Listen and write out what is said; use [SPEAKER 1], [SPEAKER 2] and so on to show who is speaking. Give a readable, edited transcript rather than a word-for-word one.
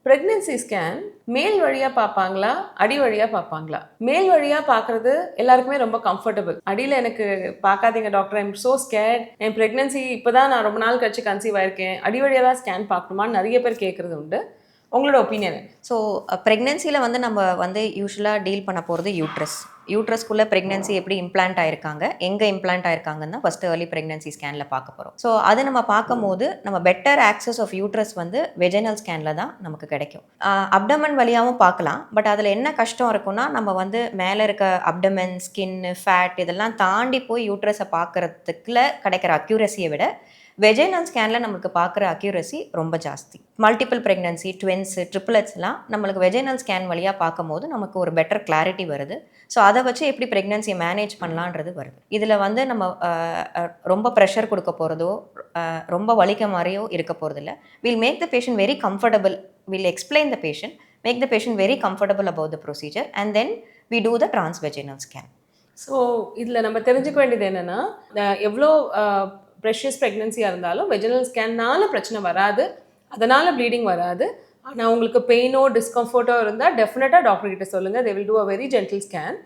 [SPEAKER 1] Pregnancy scan மேல் வழியா பார்ப்பாங்களா அடி வழியா பார்ப்பாங்களா? மேல் வழியா பார்க்கறது எல்லாருக்குமே ரொம்ப கம்ஃபர்டபுள். அடியில் எனக்கு பார்க்காதீங்க டாக்டர், ஐம் ஸோ ஸ்கேர்ட், என் பிரெக்னன்சி இப்போதான் நான் ரொம்ப நாள் கழிச்சு கன்சீவ் ஆயிருக்கேன், அடி வழியாக தான் ஸ்கேன் பார்க்கணுமான்னு நிறைய பேர் கேட்குறது உண்டு. உங்களோட ஒப்பீனியன்?
[SPEAKER 2] ஸோ ப்ரெக்னென்சியில் வந்து நம்ம வந்து யூஸ்வலாக டீல் பண்ண போகிறது யூட்ரஸ்க்குள்ளே ப்ரெக்னென்சி எப்படி இம்ப்ளான்ட் ஆயிருக்காங்க, எங்கே இம்ப்ளான்ட் ஆயிருக்காங்கன்னு தான் ஃபஸ்ட்டு ஏர்லி ப்ரெக்னென்சி ஸ்கேனில் பார்க்க போகிறோம். ஸோ அதை நம்ம பார்க்கும்போது நம்ம பெட்டர் ஆக்சஸ் ஆஃப் யூட்ரஸ் வந்து வெஜைனல் ஸ்கேனில் தான் நமக்கு கிடைக்கும். அப்டமன் வழியாகவும் பார்க்கலாம். பட் அதில் என்ன கஷ்டம் இருக்குன்னா, நம்ம வந்து மேலே இருக்க அப்டமன், ஸ்கின்னு, ஃபேட் இதெல்லாம் தாண்டி போய் யூட்ரஸை பார்க்குறதுக்குள்ள கிடைக்கிற அக்யூரஸியை விட வெஜைனல் ஸ்கேனில் நம்மளுக்கு பார்க்குற அக்யூரசி ரொம்ப ஜாஸ்தி. மல்டிபிள் ப்ரெக்னன்சி, ட்வின்ஸு, ட்ரிப்ளட்ஸ்லாம் நம்மளுக்கு வெஜைனல் ஸ்கேன் வழியாக பார்க்கும் போது நமக்கு ஒரு பெட்டர் கிளாரிட்டி வருது. ஸோ அதை வச்சு எப்படி ப்ரெக்னன்சியை மேனேஜ் பண்ணலான்றது வருது. இதில் வந்து நம்ம ரொம்ப ப்ரெஷர் கொடுக்க போகிறதோ ரொம்ப வலிக்க மாதிரியோ இருக்க போகிறதில்ல. Will make the patient very comfortable, will explain the patient, make the patient very comfortable about the procedure and then we do the transvaginal scan.
[SPEAKER 1] So இதில் நம்ம தெரிஞ்சுக்க வேண்டியது என்னென்னா, எவ்வளோ ப்ரெஷியஸ் ப்ரெக்னன்சியாக இருந்தாலும் வெஜினல் ஸ்கேன்னால் பிரச்சனை வராது, அதனால் ப்ளீடிங் வராது. ஆனால் உங்களுக்கு பெயினோ டிஸ்கம்ஃபர்ட்டோ இருந்தால் டெஃபினட்டாக டாக்டர்கிட்ட சொல்லுங்கள். They will do a very gentle scan.